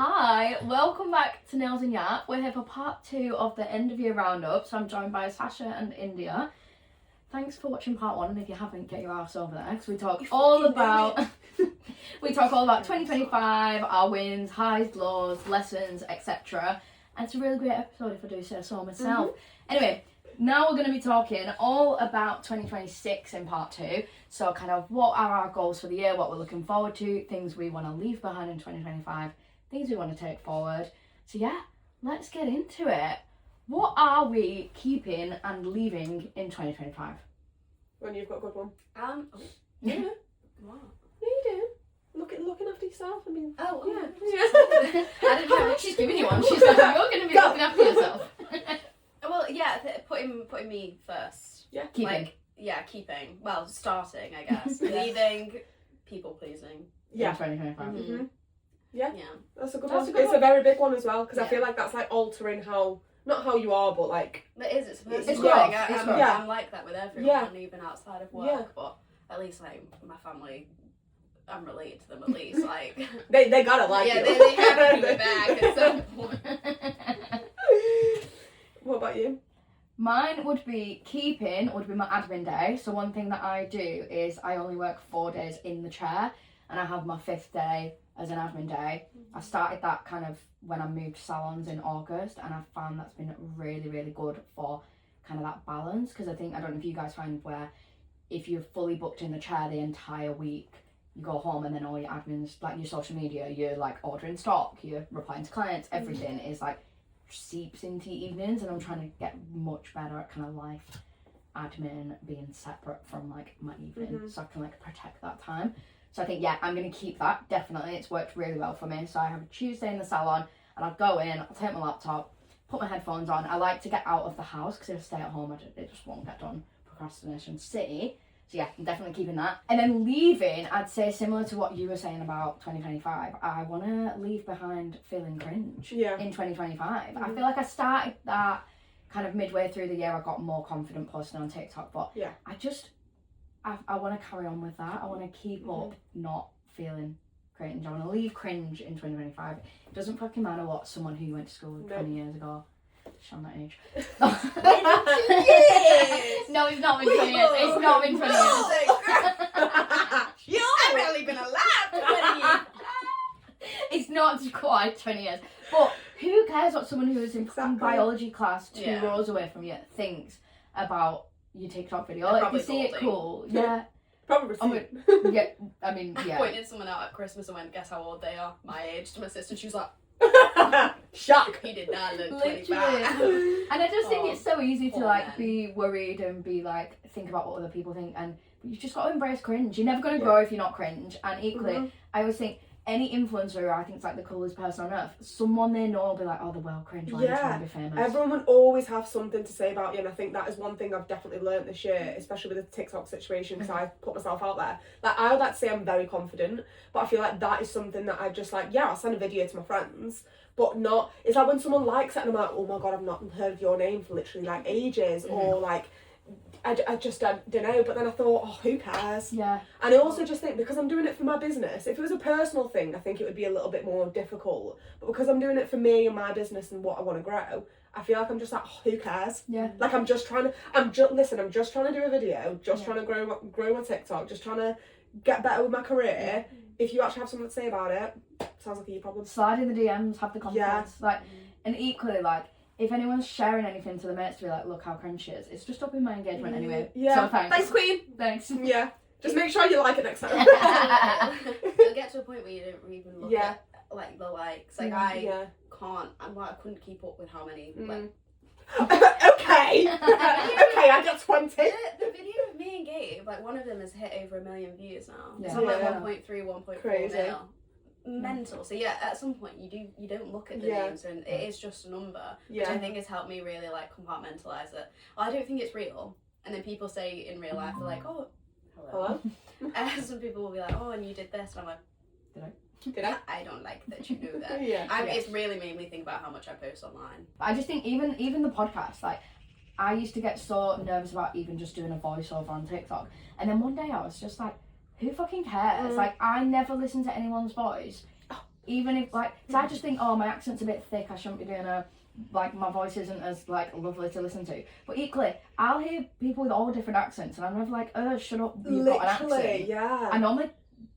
Hi, welcome back to Nails Yap. We're here for part 2 of the end of year roundup. So I'm joined by Sasha and India. Thanks for watching part 1, and if you haven't, get your ass over there because we talk all about 2025, our wins, highs, lows, lessons, etc. And it's a really great episode if I do say so myself. Anyway, now we're going to be talking all about 2026 in part 2. So kind of what are our goals for the year, what we're looking forward to, things we want to leave behind in 2025, things we want to take forward. So yeah, let's get into it. What are we keeping and leaving in 2025? When you've got a good one. Yeah. What? Yeah, you do. Looking after yourself. I mean. Oh, yeah. I didn't know. She's giving you one. She's like, you're going to be looking after yourself. Well, yeah, putting me first. Yeah. Keeping. Keeping. Well, starting, I guess. Leaving, people pleasing. Yeah. In 2025. Mm-hmm. Yeah. Yeah. That's a good That's one. a good It's one. a very big one as well, because I Yeah. feel like that's like altering how, not how you are, but like. It is. It's a personal It's thing. growth. It's I'm, growth. Yeah. I'm like that with everyone, Yeah. even outside of work. Yeah. But at least like my family, I'm related to them at least. Like They gotta like yeah, you. they have to be back at some point. What about you? Mine would be my admin day. So one thing that I do is I only work 4 days in the chair, and I have my 5th day as an admin day. I started that kind of when I moved salons in August, and I found that's been really, really good for kind of that balance, because I don't know if you guys find where if you're fully booked in the chair the entire week, you go home and then all your admins, like your social media, you're like ordering stock, you're replying to clients, everything is like seeps into evenings, and I'm trying to get much better at kind of life admin being separate from like my evening, so I can like protect that time. So I think I'm gonna keep that, definitely. It's worked really well for me. So I have a Tuesday in the salon, and I'll go in, I'll take my laptop, put my headphones on. I like to get out of the house because if I stay at home it just won't get done. Procrastination city. So yeah, I'm definitely keeping that. And then leaving, I'd say similar to what you were saying about 2025, I want to leave behind feeling cringe in 2025. I feel like I started that kind of midway through the year. I got more confident posting on TikTok, but I want to carry on with that. I want to keep up not feeling cringe. I want to leave cringe in 2025. It doesn't fucking matter what someone who went to school 20 years ago. Show my age. No, it's not been 20 years. It's not been 20 years. I've barely been alive for 20 years. It's not quite 20 years. But who cares what someone who is in biology class 2 rows away from you thinks about your TikTok video? Like, if you see it cool, Probably. I pointed someone out at Christmas and went, guess how old they are? My age, to my sister. She was like, shock. he did not look literally. 25. And I just think it's so easy to like man. be worried and be like think about what other people think, and you've just got to embrace cringe. You're never going to grow if you're not cringe. And equally, I always think any influencer who I think is like the coolest person on earth, someone they know will be like, oh, the world cringe, why are you trying to be famous? Everyone would always have something to say about you, and I think that is one thing I've definitely learnt this year, especially with the TikTok situation, because I put myself out there. Like, I would like to say I'm very confident, but I feel like that is something that I just like, I'll send a video to my friends, but not, it's like when someone likes it and I'm like, oh my god, I've not heard of your name for literally like ages, or like, I just don't know. But then I thought, oh, who cares? Yeah. And I also just think, because I'm doing it for my business, if it was a personal thing, I think it would be a little bit more difficult. But because I'm doing it for me and my business and what I want to grow, I feel like I'm just like, oh, who cares? Yeah. Like, I'm just trying to do a video, trying to grow my TikTok, just trying to get better with my career. If you actually have something to say about it, sounds like your problem. Slide in the DMs, have the confidence. Like, and equally, like, if anyone's sharing anything to the mates to be like, look how cringe she is, it's just upping my engagement anyway. Yeah. So thanks. Thanks, Queen. Thanks. Yeah. Just make sure you like it next time. You'll get to a point where you don't even look at like the likes. Like I couldn't keep up with how many like. Okay, I got 20. The video of me and Gabe, like one of them has hit over 1 million views now. It's on like 1.3, 1.4 Crazy. mil. Mental. So yeah, at some point you don't look at the names, and it is just a number, which I think has helped me really like compartmentalize it. Well, I don't think it's real, and then people say in real life they're like, oh, hello. Some people will be like, oh, and you did this, and I'm like, did I? I don't like that you do that. Yeah. It's really made me think about how much I post online. I just think even the podcast, like, I used to get so nervous about even just doing a voiceover on TikTok, and then one day I was just like, who fucking cares? Like, I never listen to anyone's voice. even if like, so I just think, oh, my accent's a bit thick, I shouldn't be doing like my voice isn't as like lovely to listen to. But equally, I'll hear people with all different accents, and I'm never like, oh, shut up, you've got an accent. Yeah. I normally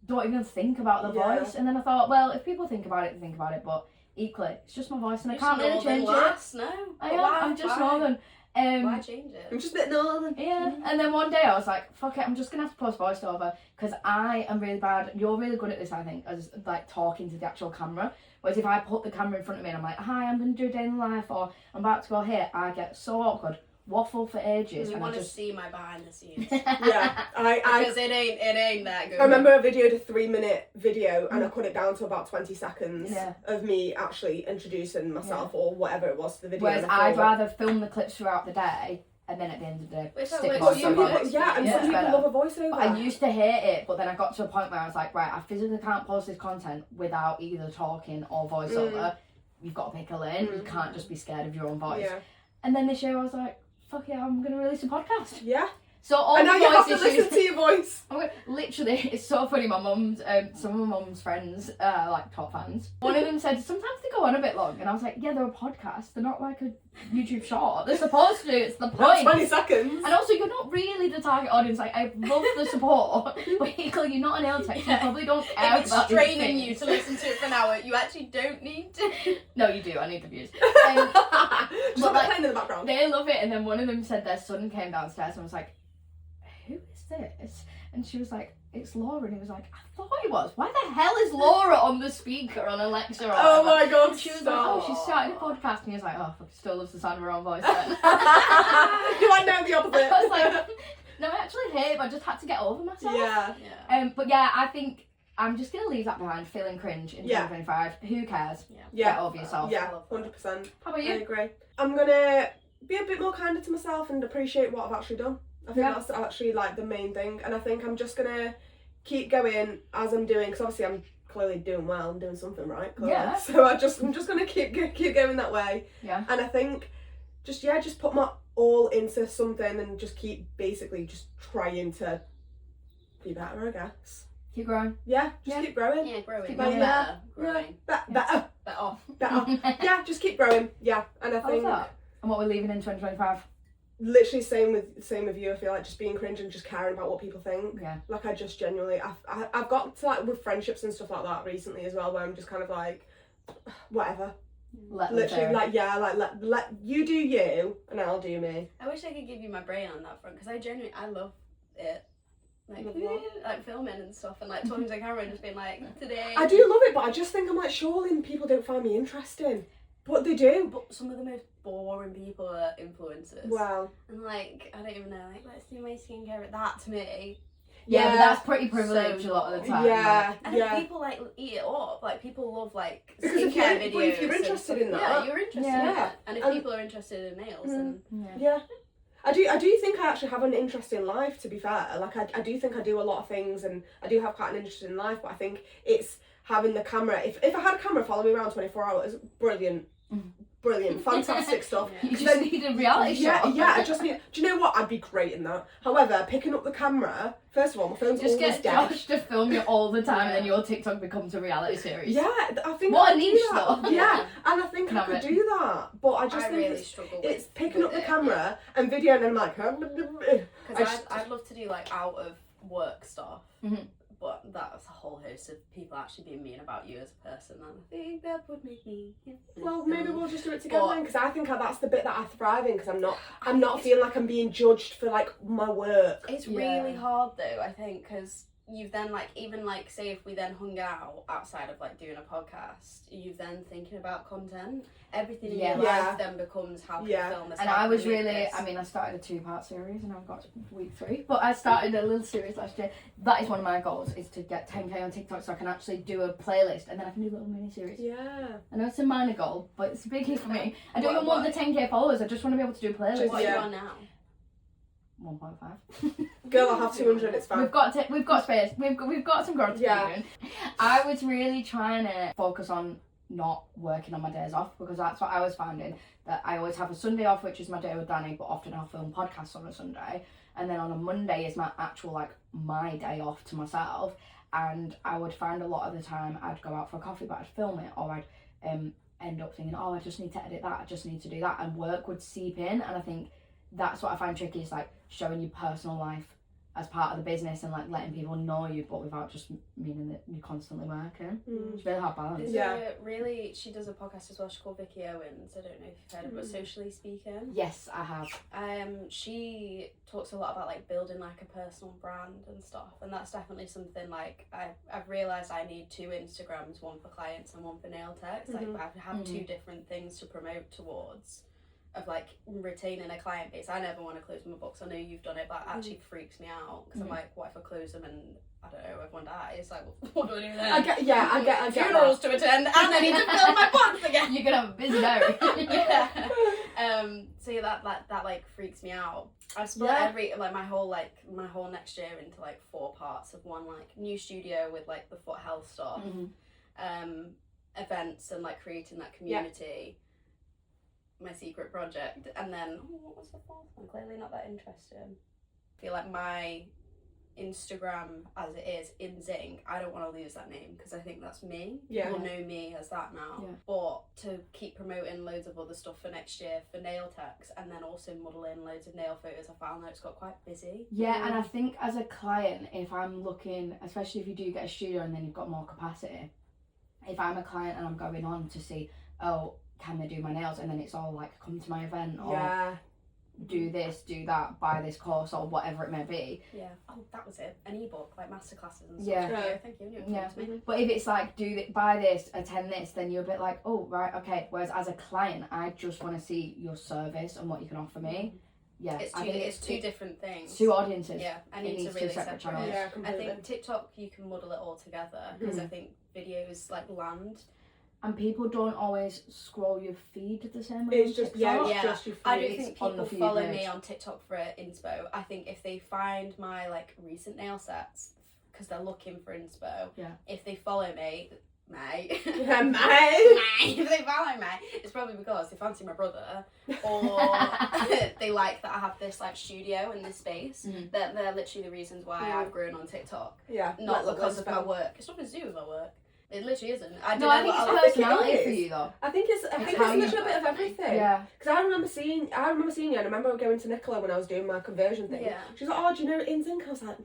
don't even think about the voice, and then I thought, well, if people think about it, they think about it. But equally, it's just my voice, and I can't really change it. No, I'm just northern. Why change it? I'm just a bit northern. Yeah, and then one day I was like, fuck it, I'm just gonna have to post voiceover because I am really bad. You're really good at this, I think, as like talking to the actual camera. Whereas if I put the camera in front of me and I'm like, hi, I'm gonna do a day in the life, or I'm about to go here, I get so awkward, waffle for ages. You and want I to just see my behind the scenes. Yeah, because it ain't that good. I remember I videoed a 3-minute video and I cut it down to about 20 seconds of me actually introducing myself or whatever it was to the video. Whereas I'd rather film the clips throughout the day and then at the end of the day stick like, it well, on some something. people, some people better. love a voiceover. But I used to hate it, but then I got to a point where I was like, right, I physically can't post this content without either talking or voiceover. You've got to pick a lane. You can't just be scared of your own voice. Yeah. And then this year I was like, fuck yeah, I'm going to release a podcast. Yeah. So all and the now you have to voice listen issues, to your voice. literally, it's so funny. My mum's, some of my mum's friends, like top fans. One of them said sometimes they go on a bit long, and I was like, yeah, they're a podcast. They're not like a YouTube short. They're supposed to. It's the point. 20 seconds. And also, you're not really the target audience. Like, I love the support, but equally, you're not an nail tech. You probably don't care if it's about straining you to listen to it for an hour, you actually don't need to. No, you do. I need the views. Just but, like playing in the background. They love it, and then one of them said their son came downstairs and was like, who is this? And she was like, it's Laura. And he was like, I thought it was. Why the hell is Laura on the speaker on Alexa? Or Oh my god, and she was like, oh, she's starting a podcast. And he was like, oh, fuck, still loves the sound of her own voice then. Do I know the opposite? I was like, no, I actually hate it, but I just had to get over myself. Yeah. But yeah, I think I'm just going to leave that behind, feeling cringe in 2025. Who cares? Yeah. Get over yourself. Yeah, 100%. How about I you? agree. I'm going to be a bit more kinder to myself and appreciate what I've actually done. I think that's actually like the main thing, and I think I'm just gonna keep going as I'm doing, because obviously I'm clearly doing well, I'm doing something right. Clearly. Yeah. So I'm just gonna keep going that way. Yeah. And I think just put my all into something and just keep basically just trying to be better, I guess. Keep growing. Yeah, just keep growing. Yeah, growing. Keep Better. going. Growing. Better. Better. Yeah, just keep growing. Yeah, and I think that? And what we're leaving in 2025? literally same with you. I feel like just being cringe and just caring about what people think. Yeah. Like I just genuinely, I've got to like with friendships and stuff like that recently as well, where I'm just kind of like, whatever. Literally, like let you do you and I'll do me. I wish I could give you my brain on that front, because I love it. Like filming and stuff and like talking to the camera and just being like, today. I do love it, but I just think I'm like, surely people don't find me interesting. But they do. But some of the most boring people are influencers. Wow. And like, I don't even know, like, let's do my skincare. That to me. Yeah, but that's pretty privileged a lot of the time. Yeah, I think people like eat it up. Like people love like because skincare videos. If you're interested in that, yeah, you're interested in Yeah. that. And if people are interested in nails, then yeah. I do think I actually have an interesting life, to be fair. Like I do think I do a lot of things and I do have quite an interesting life, but I think it's having the camera. If I had a camera follow me around 24 hours, brilliant, fantastic stuff. You just need a reality shot. Yeah, I just need. Do you know what? I'd be great in that. However, picking up the camera, first of all, my phone's Just always get dead. Josh to film you all the time, and then your TikTok becomes a reality series. Yeah, I think What I a could niche, do that. though. Yeah, and I think Can I have could it. do that, but I just think really struggle it's with picking up the it, camera and video, and I'm like, because I'd love to do like out of work stuff. Mhm. But that's a whole host of people actually being mean about you as a person, and I think that would make me. Well, maybe we'll just do it together then, because I think that's the bit that I thrive in, because I'm not feeling like I'm being judged for like my work. It's really hard though, I think, because you've then like, even like, say if we then hung out outside of like doing a podcast, you've then thinking about content. Everything in your life then becomes how can you film this. And I was really, I mean, I started a 2-part series and I've got week 3, but I started a little series last year. That is one of my goals, is to get 10k on TikTok so I can actually do a playlist and then I can do little mini series. Yeah. I know it's a minor goal, but it's a biggie for me. I don't even want the 10k followers, I just want to be able to do playlists. What are you on now? 1.5. Girl, I'll have 200, it's fine. We've got space. We've got some growth to do. I was really trying to focus on not working on my days off, because that's what I was finding, that I always have a Sunday off, which is my day with Danny, but often I'll film podcasts on a Sunday, and then on a Monday is my actual like my day off to myself. and I would find a lot of the time I'd go out for a coffee, but I'd film it, or I'd end up thinking, oh, I just need to edit that, I just need to do that, and work would seep in. And I think that's what I find tricky, is like showing your personal life as part of the business and like letting people know you, but without just meaning that you're constantly working. It's really hard balance. She does a podcast as well. She's called Vicky Owens. I don't know if you've heard of it, but Socially Speaking. Yes, I have. She talks a lot about like building like a personal brand and stuff, and that's definitely something like I've realised I need 2 Instagrams, one for clients and one for nail techs. Like I have 2 different things to promote towards, of like retaining a client base. I never want to close my books. I know you've done it, but it actually freaks me out, because I'm like, what if I close them and I don't know, everyone dies? Like, what do I do then? I get funerals to attend, and I need to fill my books again. You're gonna have a busy diary. So yeah, that like freaks me out. I've split my whole next year into like 4 parts of one, like new studio with like the foot health stuff, events and like creating that community. My secret project, and then what was the 4th one? Clearly not that interesting. I feel like my Instagram as it is in Zing, I don't want to lose that name, because I think that's me. People know me as that now. But to keep promoting loads of other stuff for next year for nail techs, and then also modelling loads of nail photos, I found that it's got quite busy. And I think as a client, if I'm looking, especially if you do get a studio and then you've got more capacity, if I'm a client and I'm going on to see, oh, can they do my nails, and then it's all like, come to my event, or do this, do that, buy this course, or whatever it may be. Oh, that was it, an ebook, like masterclasses and stuff. Thank you. But if it's like, buy this, attend this, then you're a bit like, oh, right, okay. Whereas as a client, I just want to see your service and what you can offer me. It's two different things. 2 audiences. I need to really separate. Channels. I think TikTok, you can muddle it all together, because I think videos like land. And people don't always scroll your feed the same way. It's just just your feed. I don't think people follow me on TikTok for inspo. I think if they find my like recent nail sets, because they're looking for inspo, if they follow me, if they follow me, it's probably because they fancy my brother, or they like that I have this like studio in this space. They're literally the reasons why I've grown on TikTok. Not because of my work. It's nothing to do with my work. It literally isn't. I think it's personality for you though. I think it's a little bit of everything. Because I remember seeing you, and I remember going to Nicola when I was doing my conversion thing. She was like, oh, do you know InZync? I was like,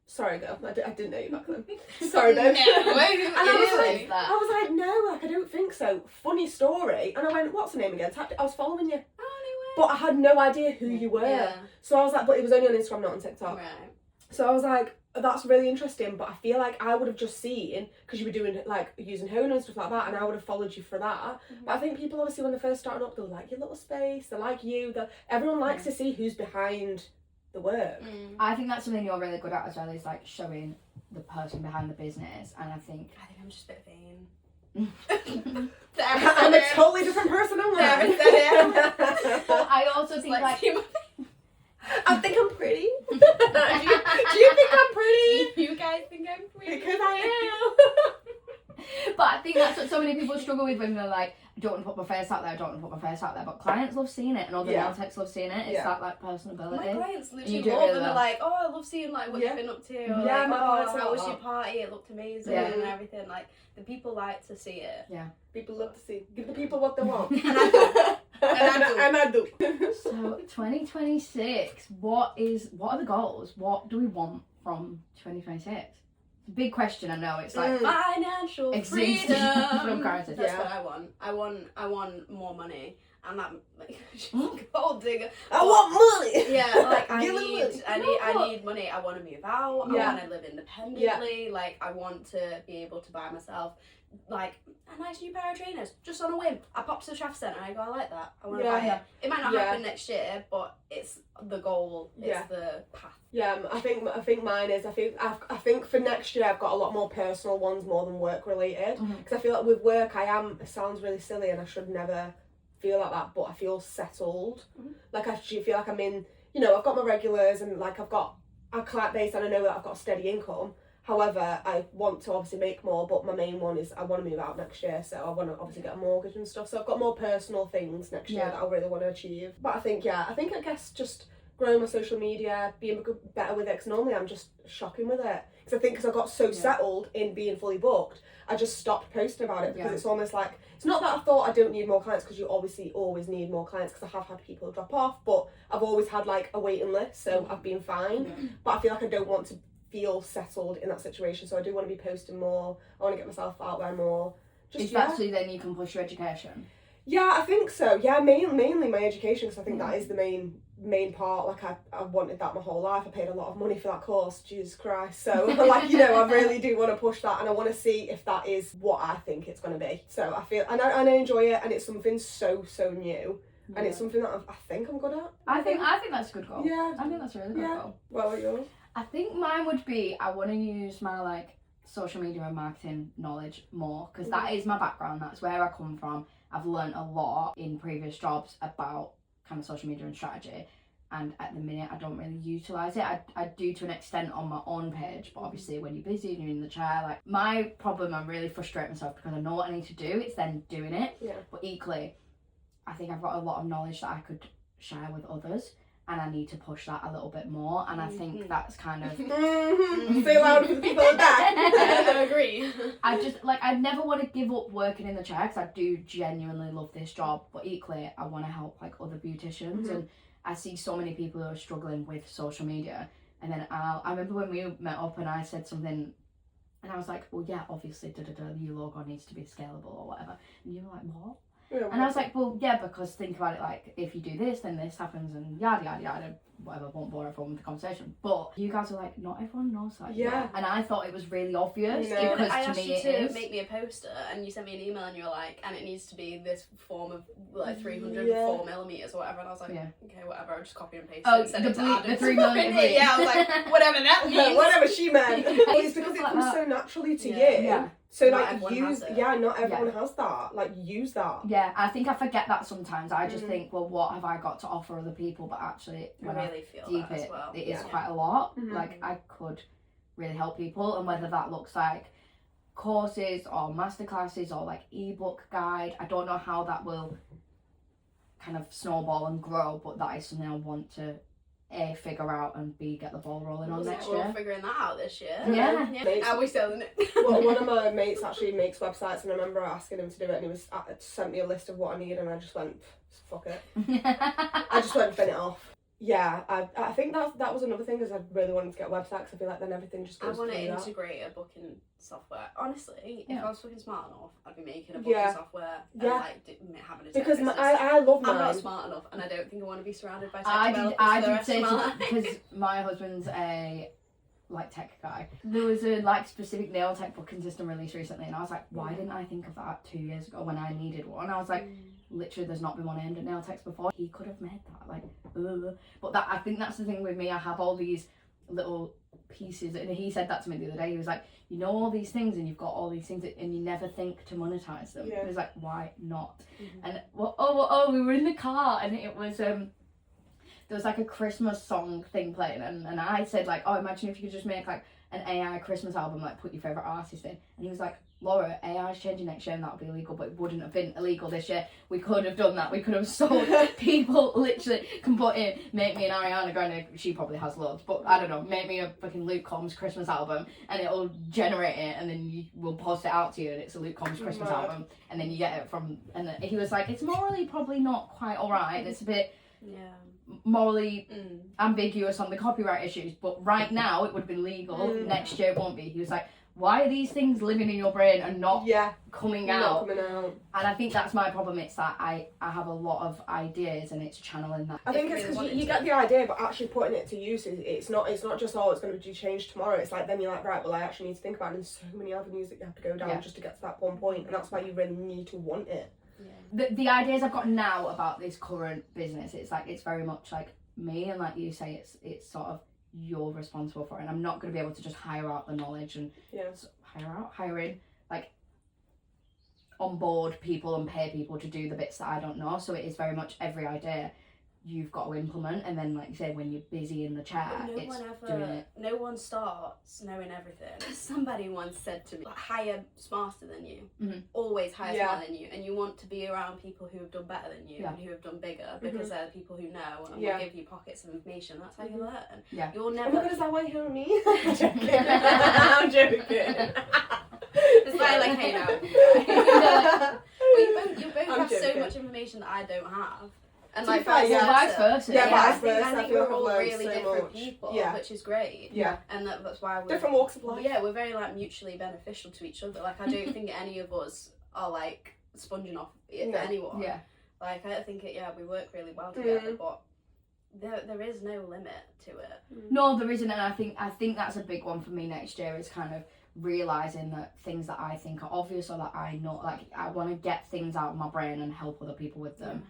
sorry girl, I didn't know you back then. Sorry babe. I was like, no, like I don't think so. Funny story. And I went, what's the name again? I was following you. But I had no idea who you were. So I was like, but it was only on Instagram, not on TikTok. So I was like, that's really interesting, but I feel like I would have just seen, because you were doing like using Hona and stuff like that, and I would have followed you for that. But I think people obviously when they're first starting up, they'll like your little space, they like you, everyone likes to see who's behind the work. I think that's something you're really good at as well, is like showing the person behind the business, and I think I'm just a bit vain. I'm a totally different person, I'm like. But I also think like I think I'm pretty. Do you think I'm pretty? Do you guys think I'm pretty? Because I am. But I think that's what so many people struggle with when they're like, I don't want to put my face out there, I don't want to put my face out there. But clients love seeing it, and all the nail techs love seeing it. It's that like personability. My clients literally love, and they're like, oh, I love seeing like what you've been up to. Or, like, how was your party? It looked amazing and everything. Like the people like to see it. People love to see. Give the people what they want. And I do. So 2026, what are the goals? What do we want from 2026? It's a big question, I know. It's like financial freedom. That's what I want. I want more money. And that gold digger. I want money. Like I need money. I want to move out. I want to live independently. Like I want to be able to buy myself like a nice new pair of trainers just on a whim. I pop to the Trafford Centre and I go, I like that. I want to buy it. It might not happen next year, but it's the goal. It's the path. I think mine is. I think for next year I've got a lot more personal ones more than work related. Because I feel like with work it sounds really silly and I should never feel like that, but I feel settled. Like I feel like I'm in, I've got my regulars and like I've got a client base and I know that I've got a steady income. However, I want to obviously make more, but my main one is I want to move out next year, so I want to obviously get a mortgage and stuff. So I've got more personal things next year that I really want to achieve. But I guess just growing my social media, being better with it, because normally I'm just shocking with it. Because I think because I got so settled in being fully booked, I just stopped posting about it, because it's almost like, it's not that I thought I don't need more clients, because you obviously always need more clients, because I have had people drop off, but I've always had like a waiting list, so I've been fine. But I feel like I don't want to feel settled in that situation, so I do want to be posting more. I want to get myself out there more. Just especially then you can push your education. Yeah, I think so. Yeah, mainly my education, because I think that is the main part. Like I wanted that my whole life. I paid a lot of money for that course, Jesus Christ. So like, you know, I really do want to push that, and I want to see if that is what I think it's going to be. So I feel, and I enjoy it, and it's something so new. And it's something that I think I'm good at. I think that's a good goal. Yeah. I think that's a really good goal. What about yours? I think mine would be, I want to use my like social media and marketing knowledge more, because that is my background. That's where I come from. I've learned a lot in previous jobs about kind of social media and strategy, and at the minute I don't really utilise it. I do to an extent on my own page, but obviously when you're busy and you're in the chair, like my problem, I really frustrate myself because I know what I need to do, it's then doing it. But equally, I think I've got a lot of knowledge that I could share with others, and I need to push that a little bit more, and I think that's kind of... Say loud for the people at back. I agree. I just, like, I never want to give up working in the chair, because I do genuinely love this job, but equally, I want to help, like, other beauticians, and I see so many people who are struggling with social media, and then I remember when we met up and I said something, and I was like, well, yeah, obviously, your logo needs to be scalable or whatever, and you were like, what? Yeah, and I was like, well, yeah, because think about it, like, if you do this, then this happens, and yada, yada, yada, whatever, won't bore everyone with the conversation. But you guys are like, not everyone knows that. Yeah. And I thought it was really obvious, No. because I to asked me you it to is. make me a poster, and you sent me an email, and you're like, and it needs to be this form of, like, 304 millimetres or whatever, and I was like, okay, whatever, I'll just copy and paste it and send it to Adam. The 3 million. Yeah, I was like, whatever that means. Whatever she meant. It's because it comes so naturally to you. Yeah. So Not like everyone use, has it. not everyone has that. Like use that. Yeah, I think I forget that sometimes. I just think, well, what have I got to offer other people? But actually, when I really feel deep that it, as well. it is quite a lot. Mhm. Like, I could really help people, and whether that looks like courses or masterclasses or like ebook guide, I don't know how that will kind of snowball and grow, but that is something I want to A, figure out, and B, get the ball rolling on next We're all year. figuring that out this year. Yeah. Are we selling it? Well, one of my mates actually makes websites, and I remember asking him to do it, and he was sent me a list of what I need, and I just went, fuck it. I just went, fin it off. Yeah, I think that was another thing, because I really wanted to get a website, because I feel like then everything just goes I want to through that. integrate a booking software. Honestly, if I was fucking smart enough, I'd be making a booking Yeah. software and Yeah. like having a tech Because business. I love mine. I'm not smart enough, and I don't think I want to be surrounded by tech I developers did say smart. because my husband's a like tech guy. There was a like specific nail tech booking system released recently, and I was like, why didn't I think of that 2 years ago when I needed one? I was like, literally, there's not been one aimed at nail techs before. He could have made that, like, but that, I think that's the thing with me. I have all these little pieces, and he said that to me the other day. He was like, you know all these things, and you've got all these things, and you never think to monetize them. Yeah. He was like, why not? And we were in the car, and it was there was like a Christmas song thing playing, and I said like, oh, imagine if you could just make like an AI Christmas album, like put your favourite artist in. And he was like, Laura, AI's changing next year and that'll be illegal, but it wouldn't have been illegal this year. We could have done that. We could have sold people literally can put in, make me an Ariana Grande, she probably has loads, but I don't know, make me a fucking Luke Combs Christmas album, and it'll generate it, and then we'll post it out to you, and it's a Luke Combs Christmas album, and then you get it from, and then he was like, it's morally probably not quite alright, it's a bit morally ambiguous on the copyright issues, but right now it would have been legal, next year it won't be. He was like, why are these things living in your brain and not coming out? And I think that's my problem. It's that I have a lot of ideas, and it's channeling that. I think it's because you get the idea, but actually putting it to use, it's not just, oh, it's going to be changed tomorrow. It's like, then you're like, right, well, I actually need to think about it. There's so many avenues that you have to go down just to get to that one point, and that's why you really need to want it. The ideas I've got now about this current business, it's like, it's very much like me, and like you say, it's sort of you're responsible for it, and I'm not going to be able to just hire out the knowledge and hire in, like, on board people and pay people to do the bits that I don't know. So it is very much every idea you've got to implement, and then like you say, when you're busy in the chair, doing it. No one starts knowing everything. Somebody once said to me, hire smarter than you. Always hire smarter than you, and you want to be around people who have done better than you and who have done bigger, because they're the people who know and will give you pockets of information. That's how you learn. Yeah. You'll never. Oh my god, is that why you hear me? I'm joking. I'm joking. It's like hey now. Well, you both have so much information that I don't have. And like vice versa. Yeah, vice versa. I think we're all really different people, which is great. Yeah. And that's why we're different walks of life. Yeah, we're very like mutually beneficial to each other. Like I don't think any of us are like sponging off anyone. Yeah. Like I think we work really well together, but there is no limit to it. No, there isn't, and I think that's a big one for me next year, is kind of realising that things that I think are obvious or that I know, like I want to get things out of my brain and help other people with them.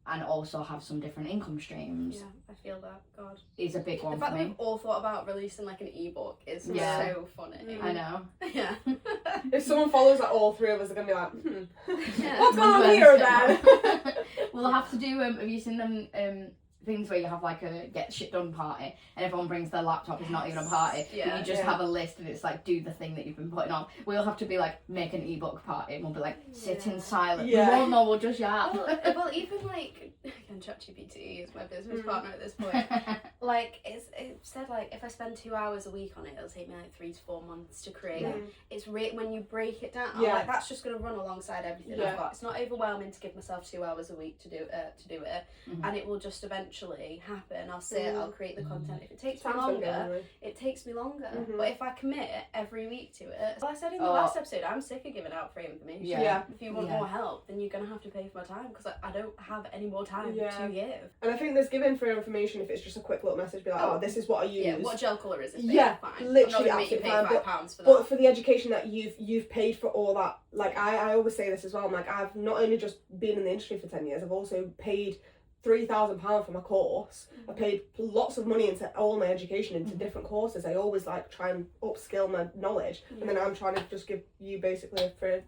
And also have some different income streams. Yeah, I feel that. God. Is a big one the fact for that me. we've all thought about releasing like an ebook is so funny. I know. Yeah. If someone follows that, all three of us are going to be like, what's going on here then? We'll have to do, have you seen them things where you have like a get shit done party and everyone brings their laptop, it's not even a party, but you just have a list and it's like do the thing that you've been putting on. We'll have to be like make an ebook party and we'll be like sit in silence. We won't know, we'll just yap. Well, even like ChatGPT is my business partner at this point. Like it said like if I spend 2 hours a week on it, it'll take me like 3 to 4 months to create. It's when you break it down, I'm like that's just gonna run alongside everything I've got. It's not overwhelming to give myself 2 hours a week to do it, and it will just eventually happen. I'll sit, I'll create the content. If it takes me longer, it takes me longer. But if I commit every week to it, as I said in the last episode, I'm sick of giving out free information. If you want more help, then you're gonna have to pay for my time, because I don't have any more time to give. And I think there's giving free information if it's just a quick little message, be like, oh, this is what I use. Yeah, what gel colour is this? Fine. Literally, I'm not gonna make you pay £5 for that. But for the education that you've paid for all that, like I always say this as well. I'm like, I've not only just been in the industry for 10 years, I've also paid £3,000 for my course. I paid lots of money into all my education into different courses. I always like try and upskill my knowledge, and then I'm trying to just give you basically a free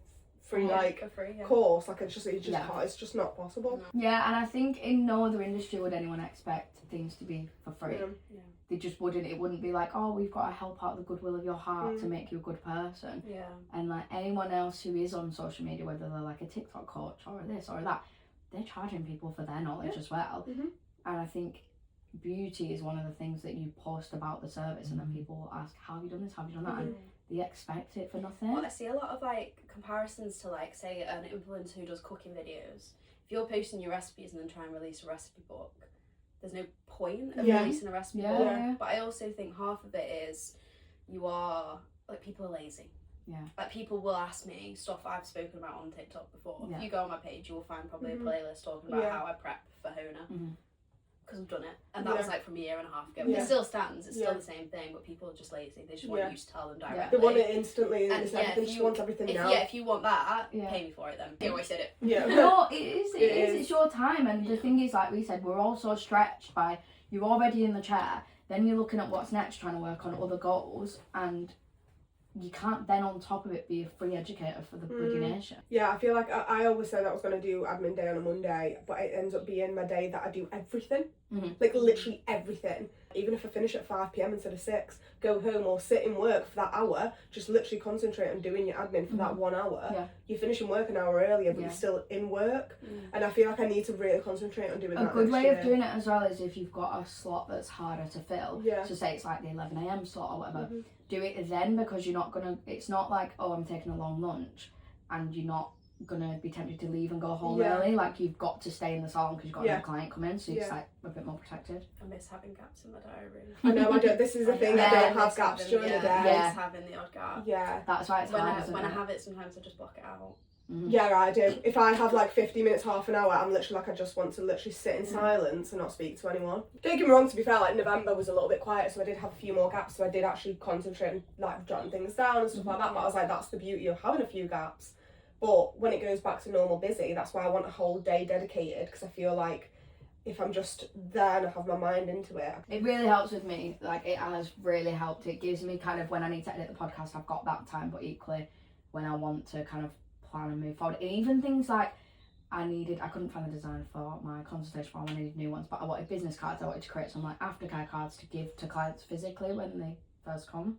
course. Like it's just not possible. Yeah, and I think in no other industry would anyone expect things to be for free. They just wouldn't. It wouldn't be like, oh, we've got to help out the goodwill of your heart to make you a good person. And like anyone else who is on social media, whether they're like a TikTok coach or this or that, they're charging people for their knowledge as well. And I think beauty is one of the things that you post about the service and then people will ask, how have you done this, how have you done that, and they expect it for nothing. Well, I see a lot of like comparisons to like say an influencer who does cooking videos. If you're posting your recipes and then try and release a recipe book, there's no point of releasing a recipe book. But I also think half of it is you are like, people are lazy. Like people will ask me stuff I've spoken about on TikTok before. If you go on my page, you will find probably a playlist talking about how I prep for Hona, because I've done it, and that was like from a year and a half ago. It still stands. It's still the same thing, but people are just lazy. They just want you to tell them directly. They want it instantly. And They just want everything now. If you want that, pay me for it then. You always said it. No, it is. It's your time, and the thing is, like we said, we're all so stretched by you're already in the chair. Then you're looking at what's next, trying to work on other goals, and you can't then on top of it be a free educator for the bloody nation. Yeah, I feel like I always said that I was going to do admin day on a Monday, but it ends up being my day that I do everything. Like literally everything. Even if I finish at 5 p.m. instead of 6, go home or sit in work for that hour, just literally concentrate on doing your admin for that 1 hour. You're finishing work an hour earlier, but you're still in work. And I feel like I need to really concentrate on doing that. A good way of doing it as well is if you've got a slot that's harder to fill. So say it's like the 11 a.m. slot or whatever. Do it then, because you're not gonna. It's not like, oh, I'm taking a long lunch, and you're not gonna be tempted to leave and go home early. Like you've got to stay in the salon because you've got another client come in, so you're like a bit more protected. I miss having gaps in my diary. I know I don't. This is the thing. I don't have gaps during the day. I miss having the odd gap. That's why it's hard. When I have it, sometimes I just block it out. Yeah, I do. If I have like 50 minutes, half an hour, I'm literally like, I just want to literally sit in silence and not speak to anyone. Don't get me wrong, to be fair, like November was a little bit quiet, so I did have a few more gaps, so I did actually concentrate and like jotting things down and stuff like that, but I was like, that's the beauty of having a few gaps. But when it goes back to normal busy, that's why I want a whole day dedicated, because I feel like if I'm just there and I have my mind into it. It really helps with me. Like it has really helped. It gives me kind of, when I need to edit the podcast, I've got that time, but equally when I want to kind of plan and move forward. And even things like, I couldn't find the design for my consultation form. I needed new ones, but I wanted business cards. I wanted to create some like aftercare cards to give to clients physically when they first come.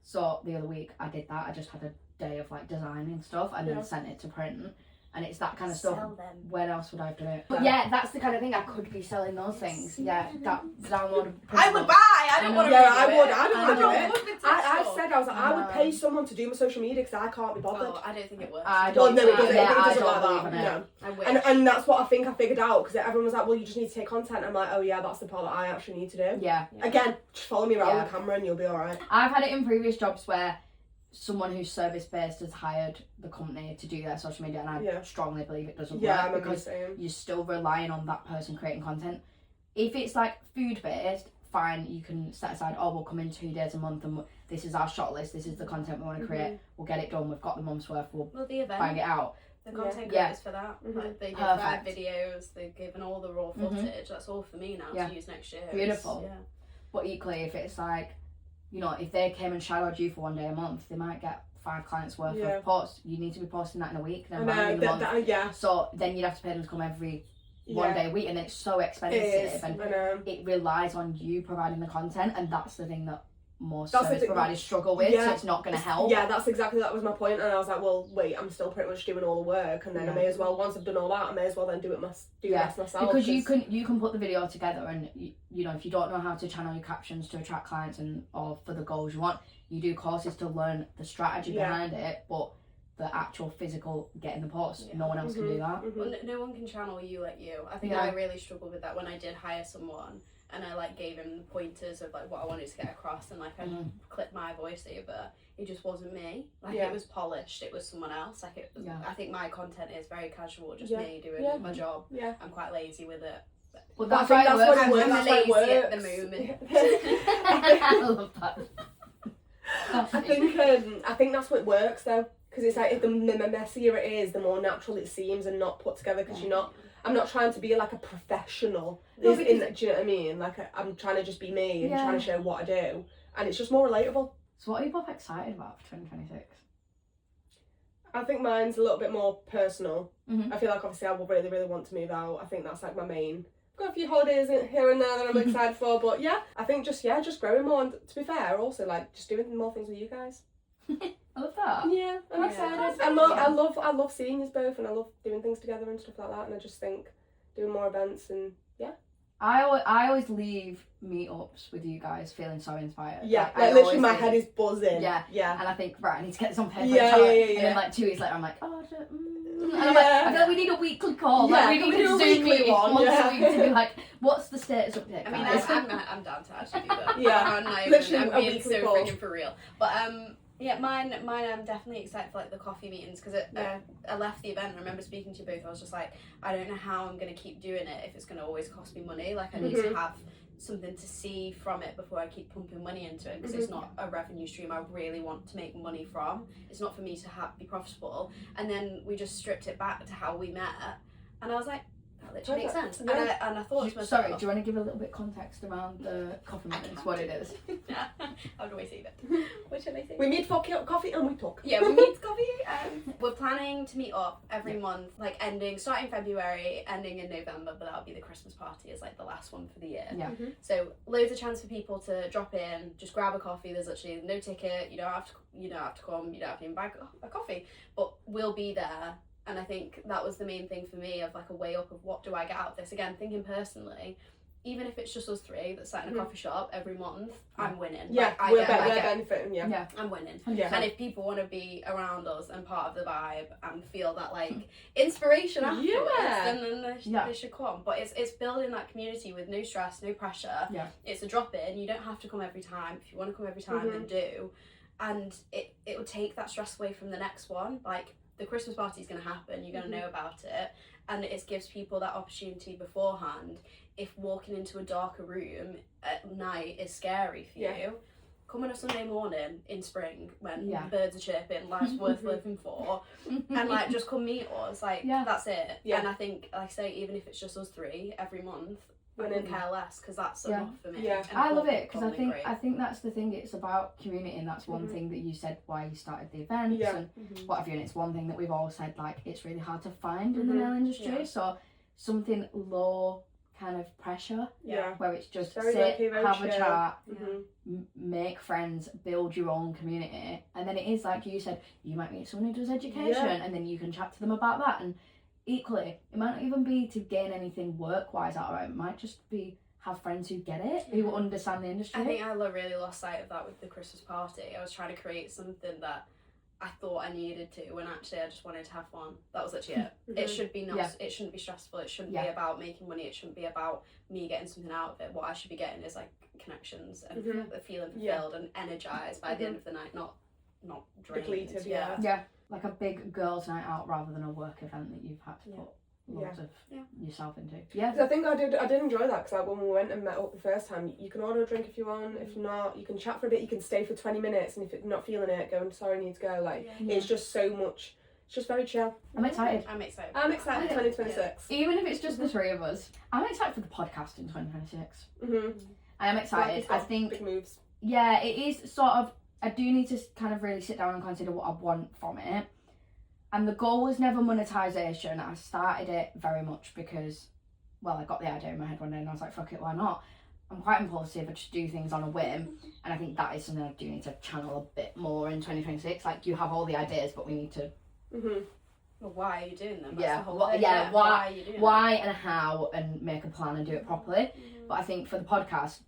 So the other week I did that. I just had a day of like designing stuff and then sent it to print. And it's that kind of stuff. Sell them. Where else would I have done it? But yeah, that's the kind of thing I could be selling those things. Yeah, that download. I would buy. I don't want to. Yeah, I would. I don't want to do it. it. I said I was like, I would pay someone to do my social media because I can't be bothered. Oh, I don't think it works. I don't. Well, no, it doesn't. Yeah, It doesn't I don't like believe that. in it. No. I wish. And that's what I think I figured out because everyone was like, well, you just need to take content. I'm like, oh yeah, that's the part that I actually need to do. Yeah. Again, just follow me around with the camera and you'll be alright. I've had it in previous jobs where someone who's service based has hired the company to do their social media, and I strongly believe it doesn't work because you're still relying on that person creating content. If it's like food based, fine, you can set aside, oh, we'll come in 2 days a month and this is our shot list, this is the content we want to create, we'll get it done, we've got the month's worth, we'll the event, bang it out. the content creators for that. Like, they give 5 videos, they've given all the raw footage. That's all for me now to use next year. Beautiful. Yeah. But equally, if it's like, you know, if they came and shadowed you for 1 day a month, they might get 5 clients worth of posts. You need to be posting that in a week, then in a month. So then you'd have to pay them to come every 1 day a week, and then it's so expensive, and it relies on you providing the content, and that's the thing that most service providers struggle with, so it's not going to help. Yeah, that's exactly, that was my point, and I was like, well, wait, I'm still pretty much doing all the work, and then I may as well, once I've done all that, I may as well then do the rest myself. Because you can put the video together, and you know, if you don't know how to channel your captions to attract clients and or for the goals you want, you do courses to learn the strategy behind it, but the actual physical getting the post, no one else can do that. Well, no one can channel you like you. I think I really struggled with that when I did hire someone, and I like gave him pointers of like what I wanted to get across, and like I clipped my voiceover. It just wasn't me. Like it was polished. It was someone else. Like it. I think my content is very casual, just me doing my job. Yeah. I'm quite lazy with it. Well, that's why I'm lazy at the moment. I love that. I think that's what works though, because it's like if the messier it is, the more natural it seems and not put together. Because you're not. I'm not trying to be like a professional. Do you know what I mean? Like I'm trying to just be me and trying to show what I do, and it's just more relatable. So what are you both excited about for 2026? I think mine's a little bit more personal. I feel like obviously I will really, really want to move out. I think that's like my main. I've got a few holidays here and there that I'm excited for, but I think just growing more. And to be fair, also like just doing more things with you guys. I love that. Yeah, I'm excited. I love seeing you both, and I love doing things together and stuff like that. And I just think doing more events and I always leave meetups with you guys feeling so inspired. Yeah, like literally my head is buzzing. Yeah. And I think, right, I need to get this on paper. Yeah. And then like 2 weeks later, I'm like, oh, and I'm like, I feel like we need a weekly call. Like, we need to Zoom meeting once a week to be like, what's the status update? I mean, I'm down to actually do that. Literally I'm being so freaking for real. But mine. I'm definitely excited for like the coffee meetings because I left the event. I remember speaking to you both. I was just like, I don't know how I'm gonna keep doing it if it's gonna always cost me money. Like I need to have something to see from it before I keep pumping money into it because it's not a revenue stream I really want to make money from. It's not for me to be profitable. And then we just stripped it back to how we met, and I was like, that literally makes sense. And I thought to myself, sorry, do you want to give a little bit of context around the coffee meetings, what it is? How do I say that? What should I say? We meet for coffee and we talk. Yeah, we meet coffee. We're planning to meet up every month, like starting February, ending in November, but that'll be the Christmas party as like the last one for the year. Yeah. So loads of chance for people to drop in, just grab a coffee. There's literally no ticket. You don't have to come. You don't have to even buy a coffee, but we'll be there. And I think that was the main thing for me of like a way up of what do I get out of this. Again, thinking personally, even if it's just us 3 that sat in a coffee shop every month, I'm winning. Yeah, like, we're benefiting. Yeah, I'm winning. Yeah. And if people want to be around us and part of the vibe and feel that like inspiration afterwards, then they should come. But it's building that community with no stress, no pressure. Yeah, it's a drop in. You don't have to come every time. If you want to come every time, then do. And it will take that stress away from the next one. Like, the Christmas party is going to happen, you're going to know about it, and it gives people that opportunity beforehand. If walking into a darker room at night is scary for you, come on a Sunday morning in spring when birds are chirping, life's worth living for, and like just come meet us, like that's it. And I think, like I say, even if it's just us 3 every month, I couldn't care less, because that's enough for me. Yeah. And I love it, because bonding I think that's the thing. It's about community, and that's one thing that you said why you started the events and what have you. And it's one thing that we've all said, like, it's really hard to find in the nail industry. So something low kind of pressure, where it's just very sit, lucky, very have chill. a chat, make friends, build your own community. And then it is like you said, you might meet someone who does education, and then you can chat to them about that. And equally, it might not even be to gain anything work-wise out of it. It might just be have friends who get it, who understand the industry. I think I really lost sight of that with the Christmas party. I was trying to create something that I thought I needed to, when actually I just wanted to have fun. That was literally it. It should be not. It shouldn't be stressful. It shouldn't be about making money. It shouldn't be about me getting something out of it. What I should be getting is like connections and feeling fulfilled and energized by the end of the night, not drained. Depleted. Yeah, like a big girls' night out rather than a work event that you've had to put loads of yourself into. Yeah. I think I did enjoy that, because like when we went and met up the first time, you can order a drink if you want. If not, you can chat for a bit. You can stay for 20 minutes, and if you're not feeling it, go and sorry, I need to go. Like it's just so much. It's just very chill. I'm excited. I'm excited. I'm excited for 2026. Even if it's just the three of us, I'm excited for the podcast in 2026. I am excited. I think big moves. Yeah, it is sort of. I do need to kind of really sit down and consider what I want from it. And the goal was never monetization. I started it very much because, well, I got the idea in my head one day and I was like, fuck it, why not? I'm quite impulsive. I just do things on a whim. And I think that is something I do need to channel a bit more in 2026. Like, you have all the ideas, but we need to... Well, why are you doing them? That's the whole thing. Why are you doing why and how, and make a plan and do it properly. But I think for the podcast,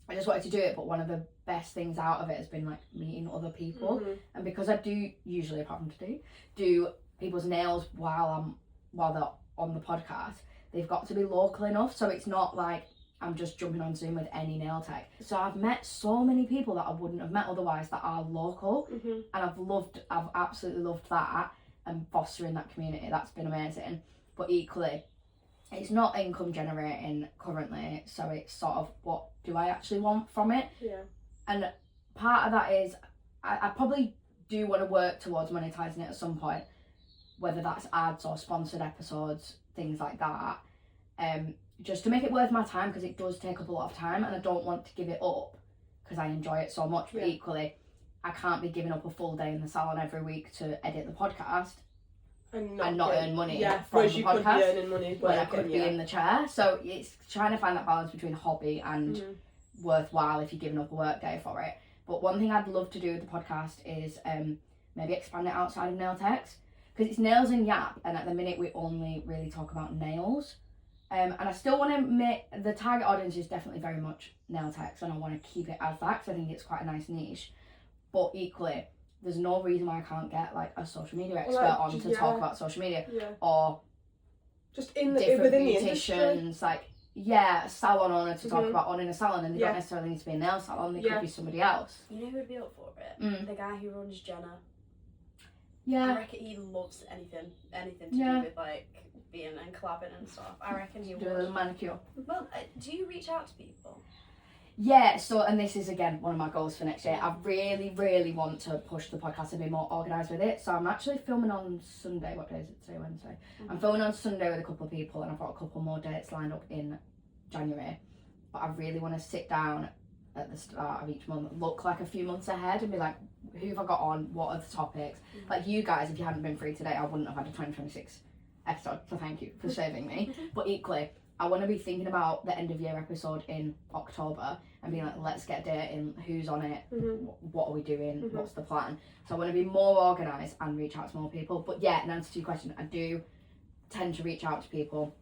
I just wanted to do it, but one of the best things out of it has been like meeting other people. And because I do usually, apart from today, do people's nails while they're on the podcast, they've got to be local enough, so it's not like I'm just jumping on Zoom with any nail tech. So I've met so many people that I wouldn't have met otherwise that are local, and I've absolutely loved that, and fostering that community. That's been amazing. But equally, it's not income generating currently, so it's sort of, what do I actually want from it? And part of that is I probably do want to work towards monetizing it at some point, whether that's ads or sponsored episodes, things like that, just to make it worth my time, because it does take up a lot of time and I don't want to give it up because I enjoy it so much. But equally, I can't be giving up a full day in the salon every week to edit the podcast and not earn money from the you podcast. Could be earning money when I could be in the chair. So it's trying to find that balance between hobby and worthwhile if you're giving up a work day for it. But one thing I'd love to do with the podcast is maybe expand it outside of nail techs, because it's Nails and Yap, and at the minute we only really talk about nails. And I still want to make the target audience is definitely very much nail techs, and I want to keep it as that because I think it's quite a nice niche. But equally, there's no reason why I can't get like a social media expert on to talk about social media, or just in different within the beauticians, industry. like a salon owner to talk about owning a salon, and they don't necessarily need to be a nail salon. They could be somebody else. You know who'd be up for it? The guy who runs Jenna. Yeah. I reckon he loves anything to do with like being and collabing and stuff. I reckon he Do would. a manicure. Well, do you reach out to people? Yeah, so, and this is again one of my goals for next year. I really, really want to push the podcast and be more organised with it. So I'm actually filming on Sunday. What day is it today? Wednesday. I'm filming on Sunday with a couple of people, and I've got a couple more dates lined up in January. But I really want to sit down at the start of each month, look like a few months ahead, and be like, who have I got on? What are the topics? Like you guys, if you hadn't been free today, I wouldn't have had a 2026 episode. So thank you for saving me. But equally, I want to be thinking about the end of year episode in October and being like, let's get a date in, who's on it, what are we doing, what's the plan. So I want to be more organised and reach out to more people. But yeah, in answer to your question, I do tend to reach out to people